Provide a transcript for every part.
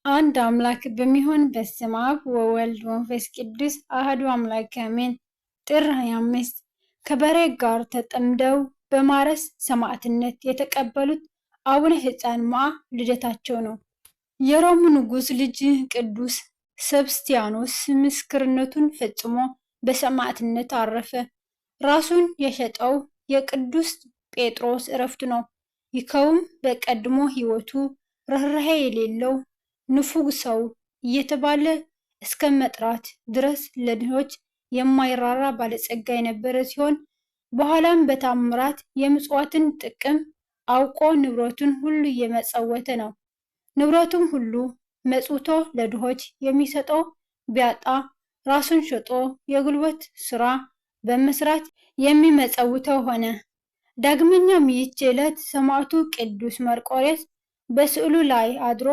አንድ አምላክ በሚሆን በስመ አብ ወወልድ ወመንፈስ ቅዱስ አሐዱ አምላክ አሜን። ጥር 25 ከበሬ ጋር ተጠምደው በማረስ ሰማዕትነት የተቀበሉት አቡነ ሕፃን መዓ ልደታቸው ነው። የሮሙ ንጉሥ ልጅ ቅዱስ ሰብስቲያኖስ ምስክርነቱን ፈጽሞ በሰማዕትነት አረፈ። ራሱን የሸጠው የቅዱስ ጴጥሮስ ዕረፍቱ ነው። ይኸውም በቀድሞ ሕይወቱ ርኅራኄ የሌለው ንፉግ ሰው እየተባለ እስከ መጥራት ድረስ ለድሆች የማይራራ ባለጸጋ የነበረ ሲሆን በኋላም በታምራት የምጽዋትን ጥቅም አውቆ ንብረቱን ሁሉ እየመጸወተ ነው። ንብረቱም ሁሉ መጽውቶ ለድሆች የሚሰጠው ቢያጣ ራሱን ሸጦ የጉልበት ሥራ በመስራት የሚመጸውተው ሆነ። ዳግመኛም ይህች ዕለት ሰማዕቱ ቅዱስ መርቆሬዎስ በስዕሉ ላይ አድሮ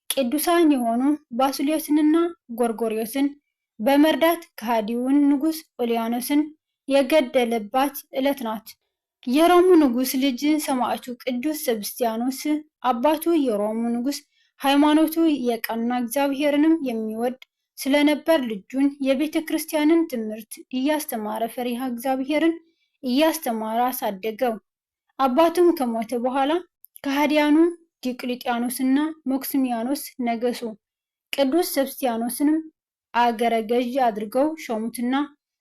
ቅዱሳን የሆኑ ባስልዮስንና ጎርጎርዮስን በመርዳት ከሃዲውን ንጉሥ ኦልያኖስን የገደለባት ዕለት ናት። የሮሙ ንጉሥ ልጅ ሰማዕቱ ቅዱስ ሰብስቲያኖስ አባቱ የሮሙ ንጉሥ ሃይማኖቱ የቀና እግዚአብሔርንም የሚወድ ስለነበር ልጁን የቤተ ክርስቲያንን ትምህርት እያስተማረ ፈሪሃ እግዚአብሔርን እያስተማረ አሳደገው። አባቱም ከሞተ በኋላ ከሃዲያኑ ዲቅልጥያኖስና መክስሚያኖስ ነገሱ። ቅዱስ ሰብስቲያኖስንም አገረ ገዥ አድርገው ሾሙትና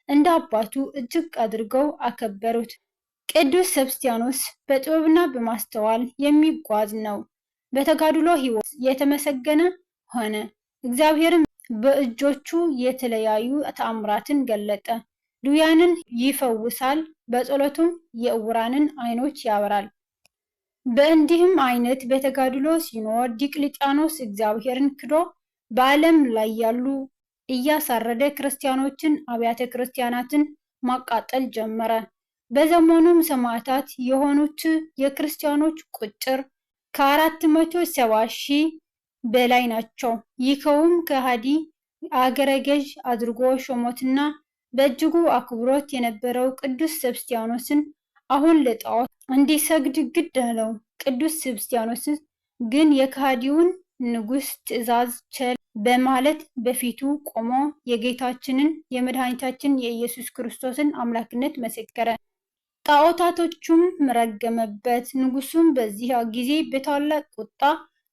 እንደ አባቱ እጅግ አድርገው አከበሩት። ቅዱስ ሰብስቲያኖስ በጥበብና በማስተዋል የሚጓዝ ነው። በተጋድሎ ሕይወት የተመሰገነ ሆነ። እግዚአብሔርም በእጆቹ የተለያዩ ተአምራትን ገለጠ። ድውያንን ይፈውሳል፣ በጸሎቱም የዕውራንን ዓይኖች ያበራል። በእንዲህም አይነት በተጋድሎ ሲኖር ዲቅልጥያኖስ እግዚአብሔርን ክዶ በዓለም ላይ ያሉ እያሳረደ ክርስቲያኖችን አብያተ ክርስቲያናትን ማቃጠል ጀመረ። በዘመኑም ሰማዕታት የሆኑት የክርስቲያኖች ቁጥር ከ470,000 በላይ ናቸው። ይኸውም ከሃዲ አገረ ገዥ አድርጎ ሾሞትና በእጅጉ አክብሮት የነበረው ቅዱስ ሰብስቲያኖስን አሁን ለጣዖት እንዲሰግድ ግድ አለው። ቅዱስ ሰብስቲያኖስ ግን የከሃዲውን ንጉሥ ትእዛዝ ቸል በማለት በፊቱ ቆሞ የጌታችንን የመድኃኒታችን የኢየሱስ ክርስቶስን አምላክነት መሰከረ። ጣዖታቶቹም ረገመበት። ንጉሡም በዚህ ጊዜ በታላቅ ቁጣ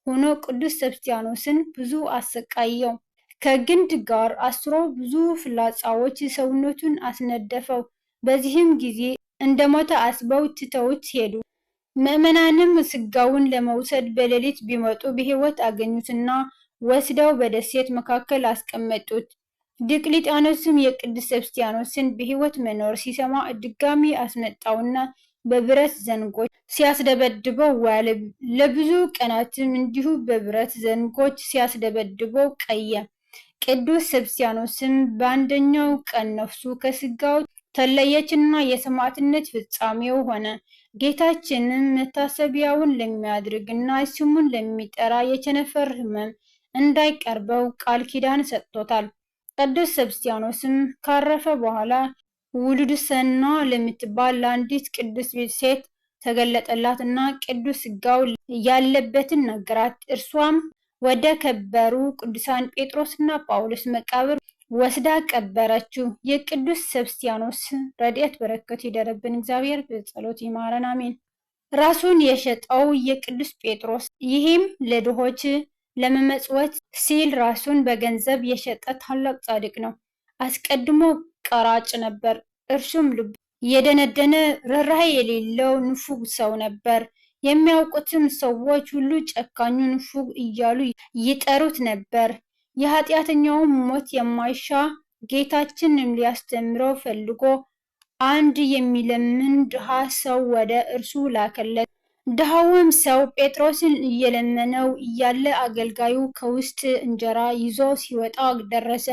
ሆኖ ቅዱስ ሰብስቲያኖስን ብዙ አሰቃየው። ከግንድ ጋር አስሮ ብዙ ፍላጻዎች ሰውነቱን አስነደፈው። በዚህም ጊዜ እንደሞተ አስበው ትተውት ሄዱ። ምዕመናንም ሥጋውን ለመውሰድ በሌሊት ቢመጡ በሕይወት አገኙትና ወስደው በደሴት መካከል አስቀመጡት። ዲቅልጥያኖስም የቅዱስ ሰብስቲያኖስን በሕይወት መኖር ሲሰማ ድጋሚ አስመጣውና በብረት ዘንጎች ሲያስደበድበው ዋለ። ለብዙ ቀናትም እንዲሁ በብረት ዘንጎች ሲያስደበድበው ቀየ። ቅዱስ ሰብስቲያኖስም በአንደኛው ቀን ነፍሱ ከሥጋው ተለየችና የሰማዕትነት ፍጻሜው ሆነ። ጌታችንም መታሰቢያውን ለሚያደርግና ስሙን ለሚጠራ የቸነፈር ሕመም እንዳይቀርበው ቃል ኪዳን ሰጥቶታል። ቅዱስ ሰብስቲያኖስም ካረፈ በኋላ ውሉድሰና ለምትባል ለአንዲት ቅድስት ሴት ተገለጠላትና ቅዱስ ሥጋው ያለበትን ነገራት። እርሷም ወደ ከበሩ ቅዱሳን ጴጥሮስና ጳውሎስ መቃብር ወስዳ ቀበረችው። የቅዱስ ሰብስቲያኖስ ረድኤት በረከት ይደረብን፣ እግዚአብሔር በጸሎት ይማረን፣ አሜን። ራሱን የሸጠው የቅዱስ ጴጥሮስ ይህም ለድሆች ለመመጽወት ሲል ራሱን በገንዘብ የሸጠ ታላቅ ጻድቅ ነው። አስቀድሞ ቀራጭ ነበር። እርሱም ልቡ የደነደነ ርኅራኄ የሌለው ንፉግ ሰው ነበር። የሚያውቁትም ሰዎች ሁሉ ጨካኙ ንፉግ እያሉ ይጠሩት ነበር። የኃጢአተኛውን ሞት የማይሻ ጌታችንም ሊያስተምረው ፈልጎ አንድ የሚለምን ድሃ ሰው ወደ እርሱ ላከለት። ድሃውም ሰው ጴጥሮስን እየለመነው እያለ አገልጋዩ ከውስጥ እንጀራ ይዞ ሲወጣ ደረሰ።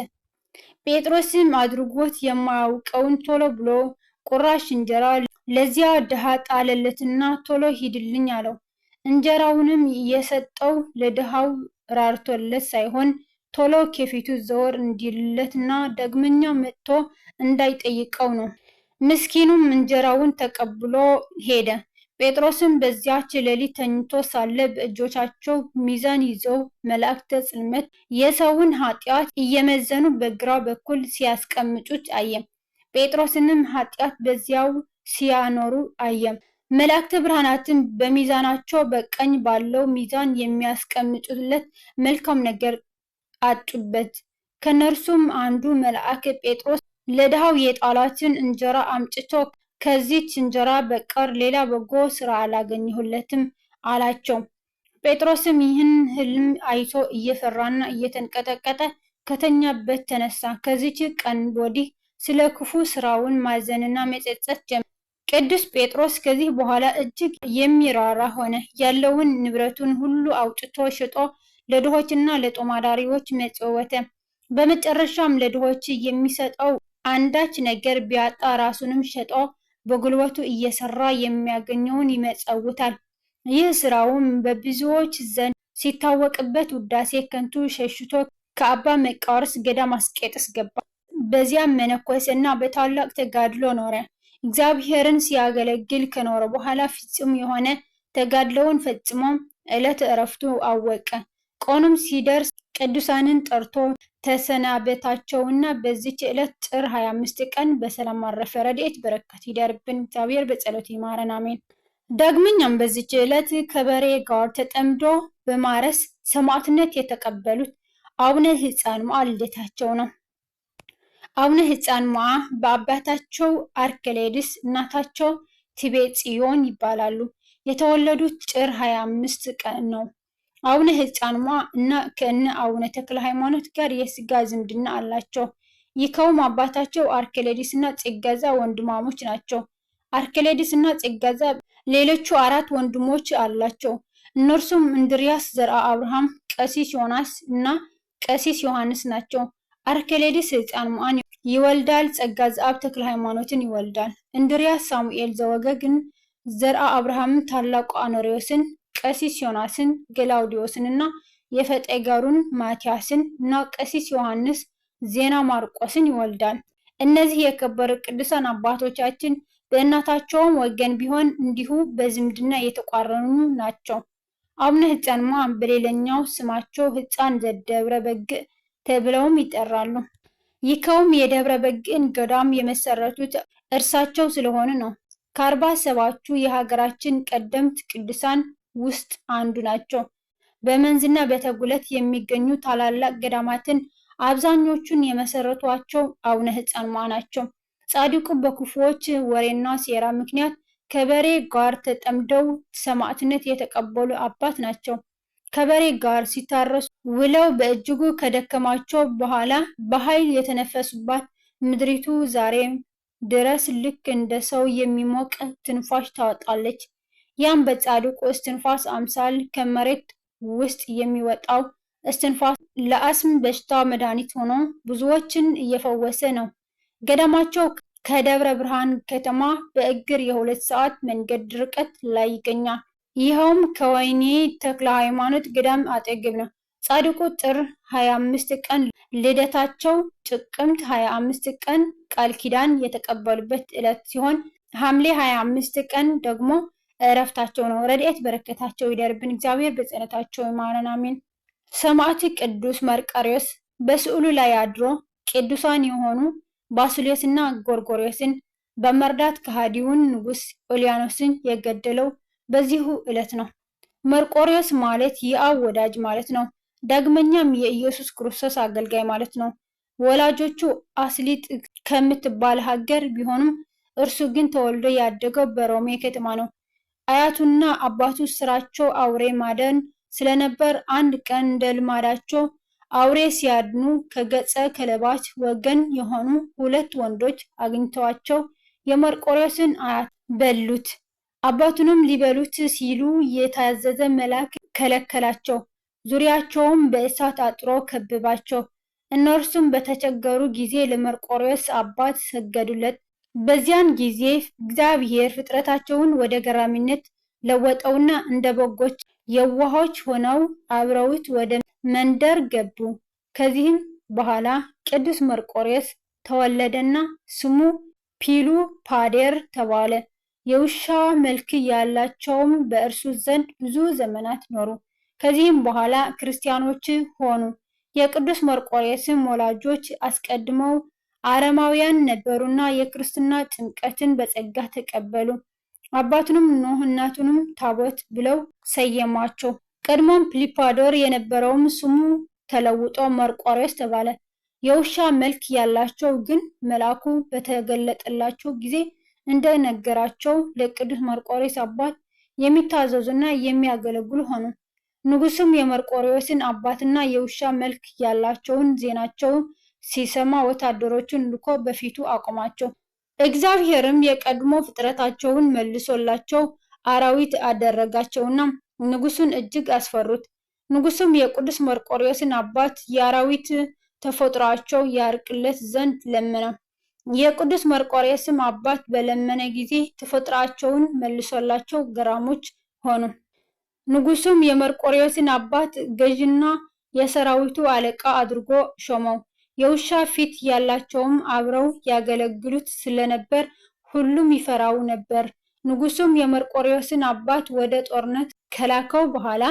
ጴጥሮስም አድርጎት የማያውቀውን ቶሎ ብሎ ቁራሽ እንጀራ ለዚያ ድሃ ጣለለትና ቶሎ ሂድልኝ አለው። እንጀራውንም የሰጠው ለድሃው ራርቶለት ሳይሆን ቶሎ ከፊቱ ዘወር እንዲልለትና ዳግመኛ መጥቶ እንዳይጠይቀው ነው። ምስኪኑም እንጀራውን ተቀብሎ ሄደ። ጴጥሮስም በዚያች ሌሊት ተኝቶ ሳለ በእጆቻቸው ሚዛን ይዘው መላእክተ ጽልመት የሰውን ኃጢአት እየመዘኑ በግራ በኩል ሲያስቀምጡት አየ። ጴጥሮስንም ኃጢአት በዚያው ሲያኖሩ አየ። መላእክተ ብርሃናትም በሚዛናቸው በቀኝ ባለው ሚዛን የሚያስቀምጡለት መልካም ነገር አጡበት። ከነርሱም አንዱ መልአክ ጴጥሮስ ለድሃው የጣላትን እንጀራ አምጥቶ ከዚች እንጀራ በቀር ሌላ በጎ ስራ አላገኘሁለትም አላቸው። ጴጥሮስም ይህን ሕልም አይቶ እየፈራና እየተንቀጠቀጠ ከተኛበት ተነሳ። ከዚች ቀን ወዲህ ስለ ክፉ ስራውን ማዘንና መጸጸት ጀመረ። ቅዱስ ጴጥሮስ ከዚህ በኋላ እጅግ የሚራራ ሆነ። ያለውን ንብረቱን ሁሉ አውጥቶ ሽጦ ለድሆችና ለጦማዳሪዎች መጸወተ። በመጨረሻም ለድሆች የሚሰጠው አንዳች ነገር ቢያጣ ራሱንም ሸጦ በጉልበቱ እየሰራ የሚያገኘውን ይመጸውታል። ይህ ስራውም በብዙዎች ዘንድ ሲታወቅበት ውዳሴ ከንቱ ሸሽቶ ከአባ መቃርስ ገዳም አስቄጥስ ገባ። በዚያም መነኮሰና በታላቅ ተጋድሎ ኖረ። እግዚአብሔርን ሲያገለግል ከኖረ በኋላ ፍጹም የሆነ ተጋድሎውን ፈጽሞ ዕለተ ዕረፍቱ አወቀ። ቀኑም ሲደርስ ቅዱሳንን ጠርቶ ተሰናበታቸውና በዚች ዕለት ጥር 25 ቀን በሰላም አረፈ። ረድኤት በረከት ይደርብን፣ እግዚአብሔር በጸሎት ይማረን፣ አሜን። ዳግመኛም በዚች ዕለት ከበሬ ጋር ተጠምዶ በማረስ ሰማዕትነት የተቀበሉት አቡነ ሕፃን ሞዓ ልደታቸው ነው። አቡነ ሕፃን ሞዓ በአባታቸው አርከሌድስ እናታቸው ቲቤጽዮን ይባላሉ። የተወለዱት ጥር 25 ቀን ነው። አቡነ ሕፃን ሞዓ እና ከእነ አቡነ ተክለ ሃይማኖት ጋር የስጋ ዝምድና አላቸው። ይኸውም አባታቸው አርከሌድስ እና ጽገዛ ወንድማሞች ናቸው። አርከሌድስ እና ጽገዛ ሌሎቹ 4 ወንድሞች አላቸው። እነርሱም እንድርያስ ዘርአ አብርሃም፣ ቀሲስ ዮናስ እና ቀሲስ ዮሐንስ ናቸው። አርከሌድስ ሕፃን ሞዓን ይወልዳል። ጸጋዝአብ ተክለ ሃይማኖትን ይወልዳል። እንድርያስ ሳሙኤል ዘወገግን፣ ዘርአ አብርሃምን ታላቁ አኖሪዎስን፣ ቀሲስ ዮናስን ገላውዲዮስን እና የፈጠጋሩን ማቲያስን እና ቀሲስ ዮሐንስ ዜና ማርቆስን ይወልዳል። እነዚህ የከበሩ ቅዱሳን አባቶቻችን በእናታቸውም ወገን ቢሆን እንዲሁ በዝምድና የተቋረኑ ናቸው። አቡነ ሕፃን ሞዓ በሌላኛው ስማቸው ሕፃን ዘደብረ በግዕ ተብለውም ይጠራሉ። ይኸውም የደብረ በግዕን ገዳም የመሰረቱት እርሳቸው ስለሆኑ ነው። ከ47ቱ የሀገራችን ቀደምት ቅዱሳን ውስጥ አንዱ ናቸው። በመንዝና በተጉለት የሚገኙ ታላላቅ ገዳማትን አብዛኞቹን የመሰረቷቸው አቡነ ሕፃን ሞዓ ናቸው። ጻድቁ በክፉዎች ወሬና ሴራ ምክንያት ከበሬ ጋር ተጠምደው ሰማዕትነት የተቀበሉ አባት ናቸው። ከበሬ ጋር ሲታረሱ ውለው በእጅጉ ከደከማቸው በኋላ በኃይል የተነፈሱባት ምድሪቱ ዛሬም ድረስ ልክ እንደ ሰው የሚሞቅ ትንፋሽ ታወጣለች። ያም በጻድቁ እስትንፋስ አምሳል ከመሬት ውስጥ የሚወጣው እስትንፋስ ለአስም በሽታ መድኃኒት ሆኖ ብዙዎችን እየፈወሰ ነው። ገዳማቸው ከደብረ ብርሃን ከተማ በእግር የ2 ሰዓት መንገድ ርቀት ላይ ይገኛል። ይኸውም ከወይኔ ተክለ ሃይማኖት ገዳም አጠገብ ነው። ጻድቁ ጥር 25 ቀን ልደታቸው፣ ጥቅምት 25 ቀን ቃል ኪዳን የተቀበሉበት ዕለት ሲሆን ሐምሌ 25 ቀን ደግሞ ዕረፍታቸው ነው። ረድኤት በረከታቸው ይደርብን፣ እግዚአብሔር በጸሎታቸው ይማረን፣ አሜን። ሰማዕት ቅዱስ መርቆሬዎስ በስዕሉ ላይ አድሮ ቅዱሳን የሆኑ ባስልዮስና ጎርጎርዮስን በመርዳት ከሃዲውን ንጉሥ ኦልያኖስን የገደለው በዚሁ ዕለት ነው። መርቆሬዎስ ማለት የአብ ወዳጅ ማለት ነው። ዳግመኛም የኢየሱስ ክርስቶስ አገልጋይ ማለት ነው። ወላጆቹ አስሊጥ ከምትባል ሀገር ቢሆኑም እርሱ ግን ተወልዶ ያደገው በሮሜ ከተማ ነው። አያቱና አባቱ ስራቸው አውሬ ማደን ስለነበር አንድ ቀን እንደ ልማዳቸው አውሬ ሲያድኑ ከገጸ ከለባት ወገን የሆኑ 2 ወንዶች አግኝተዋቸው የመርቆሬዎስን አያት በሉት። አባቱንም ሊበሉት ሲሉ የታዘዘ መልአክ ከለከላቸው። ዙሪያቸውም በእሳት አጥሮ ከበባቸው። እነርሱም በተቸገሩ ጊዜ ለመርቆሬዎስ አባት ሰገዱለት። በዚያን ጊዜ እግዚአብሔር ፍጥረታቸውን ወደ ገራሚነት ለወጠውና እንደ በጎች የዋሆች ሆነው አብረውት ወደ መንደር ገቡ። ከዚህም በኋላ ቅዱስ መርቆሬዎስ ተወለደና ስሙ ፒሉፓዴር ተባለ። የውሻ መልክ ያላቸውም በእርሱ ዘንድ ብዙ ዘመናት ኖሩ። ከዚህም በኋላ ክርስቲያኖች ሆኑ። የቅዱስ መርቆሬዎስም ወላጆች አስቀድመው አረማውያን ነበሩና የክርስትና ጥምቀትን በጸጋ ተቀበሉ። አባቱንም ኖህ እናቱንም ታቦት ብለው ሰየሟቸው። ቀድሞም ፒሊፓዶር የነበረውም ስሙ ተለውጦ መርቆሬዎስ ተባለ። የውሻ መልክ ያላቸው ግን መልአኩ በተገለጠላቸው ጊዜ እንደነገራቸው ለቅዱስ መርቆሬዎስ አባት የሚታዘዙና የሚያገለግሉ ሆኑ። ንጉሱም የመርቆሬዎስን አባትና የውሻ መልክ ያላቸውን ዜናቸው ሲሰማ ወታደሮቹን ልኮ በፊቱ አቆማቸው። እግዚአብሔርም የቀድሞ ፍጥረታቸውን መልሶላቸው አራዊት አደረጋቸውና ንጉሱን እጅግ አስፈሩት። ንጉሱም የቅዱስ መርቆሬዎስን አባት የአራዊት ተፈጥሯቸው ያርቅለት ዘንድ ለመነ። የቅዱስ መርቆሬዎስም አባት በለመነ ጊዜ ተፈጥሯቸውን መልሶላቸው ገራሞች ሆኑ። ንጉሱም የመርቆሬዎስን አባት ገዥና የሰራዊቱ አለቃ አድርጎ ሾመው። የውሻ ፊት ያላቸውም አብረው ያገለግሉት ስለነበር ሁሉም ይፈራው ነበር። ንጉሱም የመርቆሬዎስን አባት ወደ ጦርነት ከላከው በኋላ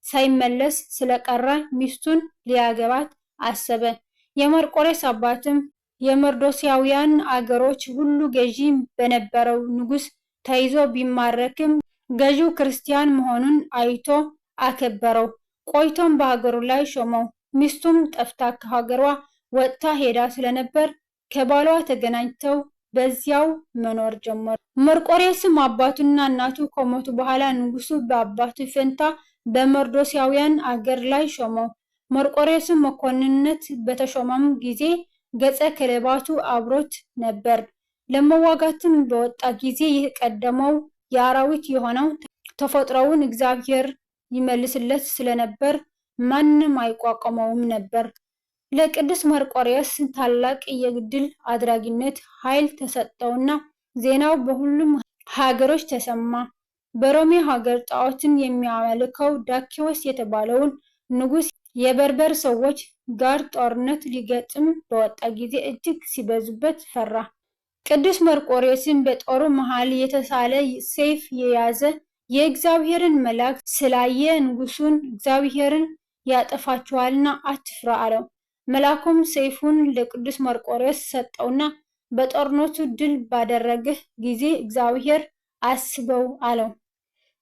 ሳይመለስ ስለቀረ ሚስቱን ሊያገባት አሰበ። የመርቆሬዎስ አባትም የመርዶሲያውያን አገሮች ሁሉ ገዢ በነበረው ንጉስ ተይዞ ቢማረክም ገዢው ክርስቲያን መሆኑን አይቶ አከበረው። ቆይቶም በሀገሩ ላይ ሾመው። ሚስቱም ጠፍታ ከሀገሯ ወጥታ ሄዳ ስለነበር ከባሏ ተገናኝተው በዚያው መኖር ጀመሩ። መርቆሬዎስም አባቱና እናቱ ከሞቱ በኋላ ንጉሱ በአባቱ ፈንታ በመርዶሲያውያን አገር ላይ ሾመው። መርቆሬዎስም መኮንንነት በተሾመም ጊዜ ገጸ ከለባቱ አብሮት ነበር። ለመዋጋትም በወጣ ጊዜ ይህ ቀደመው የአራዊት የሆነው ተፈጥሮውን እግዚአብሔር ይመልስለት ስለነበር ማንም አይቋቋመውም ነበር። ለቅዱስ መርቆሬዎስ ታላቅ የድል አድራጊነት ኃይል ተሰጠውና ዜናው በሁሉም ሀገሮች ተሰማ። በሮሜ ሀገር ጣዖትን የሚያመልከው ዳኪዎስ የተባለውን ንጉስ የበርበር ሰዎች ጋር ጦርነት ሊገጥም በወጣ ጊዜ እጅግ ሲበዙበት ፈራ። ቅዱስ መርቆሬዎስን በጦሩ መሃል የተሳለ ሰይፍ የያዘ የእግዚአብሔርን መልአክ ስላየ ንጉሱን እግዚአብሔርን ያጠፋችኋልና አትፍራ አለው። መልአኩም ሰይፉን ለቅዱስ መርቆሬዎስ ሰጠውና በጦርነቱ ድል ባደረገህ ጊዜ እግዚአብሔር አስበው አለው።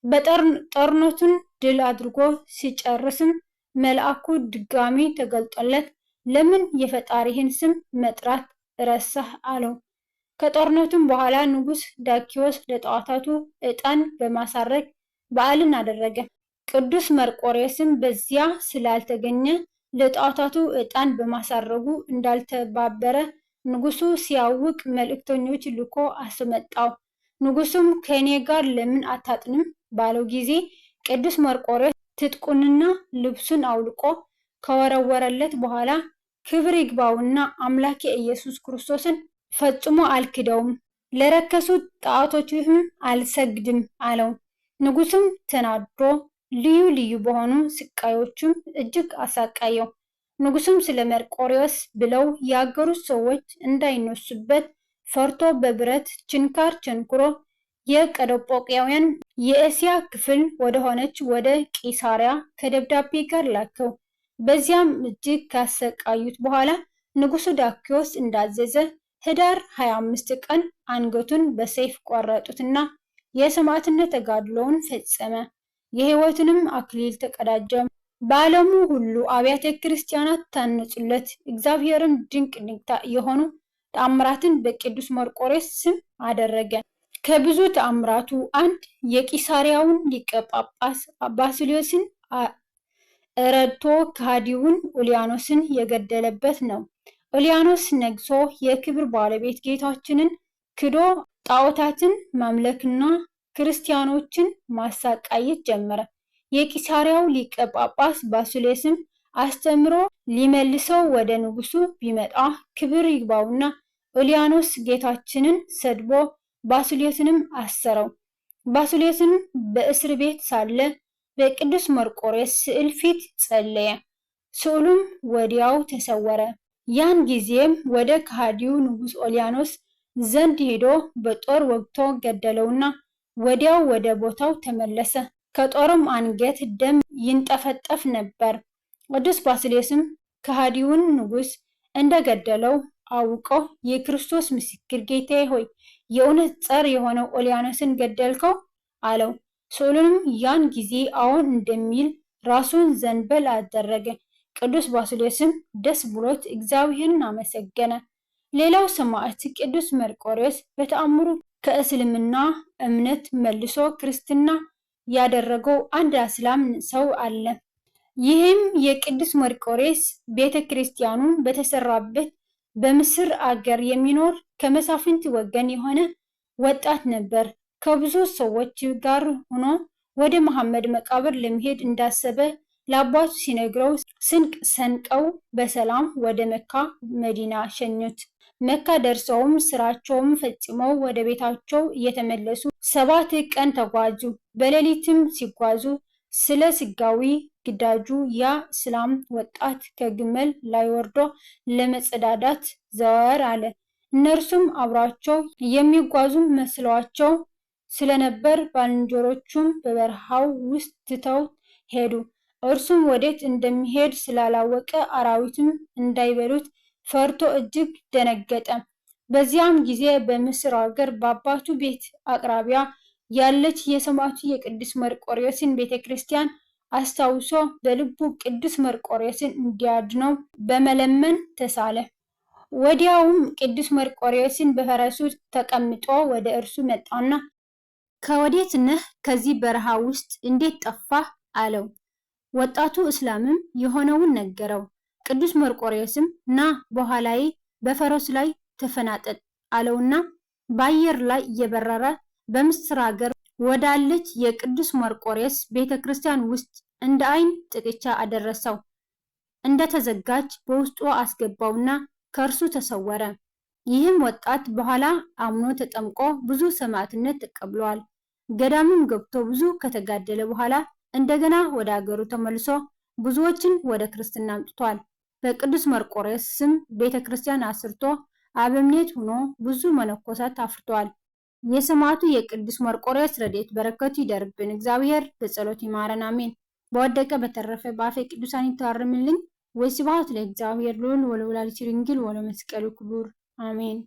በጦርነቱን ድል አድርጎ ሲጨርስም መልአኩ ድጋሚ ተገልጦለት ለምን የፈጣሪህን ስም መጥራት ረሳህ አለው። ከጦርነቱም በኋላ ንጉስ ዳኪዎስ ለጣዖታቱ ዕጣን በማሳረግ በዓልን አደረገ። ቅዱስ መርቆሬዎስም በዚያ ስላልተገኘ ለጣዖታቱ ዕጣን በማሳረጉ እንዳልተባበረ ንጉሱ ሲያውቅ መልእክተኞች ልኮ አስመጣው። ንጉሱም ከእኔ ጋር ለምን አታጥንም ባለው ጊዜ ቅዱስ መርቆሬዎስ ትጥቁንና ልብሱን አውልቆ ከወረወረለት በኋላ ክብር ይግባውና አምላኬ ኢየሱስ ክርስቶስን ፈጽሞ አልክደውም፣ ለረከሱት ጣዖቶችህም አልሰግድም አለው። ንጉሱም ተናዶ ልዩ ልዩ በሆኑ ስቃዮችም እጅግ አሳቃየው። ንጉሱም ስለ መርቆሬዎስ ብለው ያገሩት ሰዎች እንዳይነሱበት ፈርቶ በብረት ችንካር ቸንክሮ የቀጰዶቅያን የእስያ ክፍል ወደሆነች ወደ ቂሳሪያ ከደብዳቤ ጋር ላከው። በዚያም እጅግ ካሰቃዩት በኋላ ንጉሱ ዳኪዎስ እንዳዘዘ ህዳር 25 ቀን አንገቱን በሰይፍ ቆረጡትና የሰማዕትነት ተጋድሎውን ፈጸመ። የሕይወትንም አክሊል ተቀዳጀ። በዓለሙ ሁሉ አብያተ ክርስቲያናት ታነጹለት። እግዚአብሔርም ድንቅ ድንቅ የሆኑ ተአምራትን በቅዱስ መርቆሬዎስ ስም አደረገ። ከብዙ ተአምራቱ አንድ የቂሳሪያውን ሊቀ ጳጳስ ባስልዮስን ረድቶ ከሃዲውን ኡልያኖስን የገደለበት ነው። ኡልያኖስ ነግሶ የክብር ባለቤት ጌታችንን ክዶ ጣዖታትን ማምለክና ክርስቲያኖችን ማሳቃየት ጀመረ። የቂሳሪያው ሊቀ ጳጳስ ባስልዮስም አስተምሮ ሊመልሰው ወደ ንጉሱ ቢመጣ ክብር ይግባውና ኡልያኖስ ጌታችንን ሰድቦ ባስልዮስንም አሰረው። ባስልዮስንም በእስር ቤት ሳለ በቅዱስ መርቆሬዎስ ስዕል ፊት ጸለየ። ስዕሉም ወዲያው ተሰወረ። ያን ጊዜም ወደ ከሃዲው ንጉስ ኡልያኖስ ዘንድ ሄዶ በጦር ወግቶ ገደለውና ወዲያው ወደ ቦታው ተመለሰ። ከጦርም አንገት ደም ይንጠፈጠፍ ነበር። ቅዱስ ባስልዮስም ከሃዲውን ንጉሥ እንደገደለው አውቆ የክርስቶስ ምስክር ጌታዬ ሆይ የእውነት ጸር የሆነው ኦልያኖስን ገደልከው አለው። ሳኦልም ያን ጊዜ አዎን እንደሚል ራሱን ዘንበል አደረገ። ቅዱስ ባስልዮስም ደስ ብሎት እግዚአብሔርን አመሰገነ። ሌላው ሰማዕት ቅዱስ መርቆሬዎስ በተአምሩ ከእስልምና እምነት መልሶ ክርስትና ያደረገው አንድ አስላም ሰው አለ። ይህም የቅዱስ መርቆሬዎስ ቤተ ክርስቲያኑ በተሰራበት በምስር አገር የሚኖር ከመሳፍንት ወገን የሆነ ወጣት ነበር። ከብዙ ሰዎች ጋር ሆኖ ወደ መሐመድ መቃብር ለመሄድ እንዳሰበ ለአባቱ ሲነግረው ስንቅ ሰንቀው በሰላም ወደ መካ መዲና ሸኙት። መካ ደርሰውም ስራቸውም ፈጽመው ወደ ቤታቸው እየተመለሱ 7 ቀን ተጓዙ። በሌሊትም ሲጓዙ ስለ ስጋዊ ግዳጁ ያ እስላም ወጣት ከግመል ላይ ወርዶ ለመጸዳዳት ዘወር አለ። እነርሱም አብሯቸው የሚጓዙ መስሏቸው ስለነበር ባልንጀሮቹም በበረሃው ውስጥ ትተው ሄዱ። እርሱም ወዴት እንደሚሄድ ስላላወቀ አራዊትም እንዳይበሉት ፈርቶ እጅግ ደነገጠ። በዚያም ጊዜ በምስር አገር በአባቱ ቤት አቅራቢያ ያለች የሰማዕቱ የቅዱስ መርቆሬዎስን ቤተ ክርስቲያን አስታውሶ በልቡ ቅዱስ መርቆሬዎስን እንዲያድነው በመለመን ተሳለ። ወዲያውም ቅዱስ መርቆሬዎስን በፈረሱ ተቀምጦ ወደ እርሱ መጣና ከወዴት ነህ? ከዚህ በረሃ ውስጥ እንዴት ጠፋህ? አለው። ወጣቱ እስላምም የሆነውን ነገረው። ቅዱስ መርቆሬዎስም ና በኋላዬ በፈረሱ ላይ ተፈናጠጥ አለውና በአየር ላይ እየበረረ በምስር ሀገር ወዳለች የቅዱስ መርቆሬዎስ ቤተ ክርስቲያን ውስጥ እንደ አይን ጥቅቻ አደረሰው። እንደተዘጋጅ በውስጡ አስገባውና ከእርሱ ተሰወረ። ይህም ወጣት በኋላ አምኖ ተጠምቆ ብዙ ሰማዕትነት ተቀብሏል። ገዳምም ገብቶ ብዙ ከተጋደለ በኋላ እንደገና ወደ አገሩ ተመልሶ ብዙዎችን ወደ ክርስትና አምጥቷል። በቅዱስ መርቆሬዎስ ስም ቤተ ክርስቲያን አስርቶ አበምኔት ሆኖ ብዙ መነኮሳት አፍርቷል። የሰማዕቱ የቅዱስ መርቆሬዎስ ረድኤት በረከቱ ይደርብን። እግዚአብሔር በጸሎት ይማረን፣ አሜን። በወደቀ በተረፈ በአፈ ቅዱሳን ይታረምልኝ። ወስብሐት ለእግዚአብሔር ወለወላዲቱ ድንግል ወለመስቀሉ ክቡር፣ አሜን።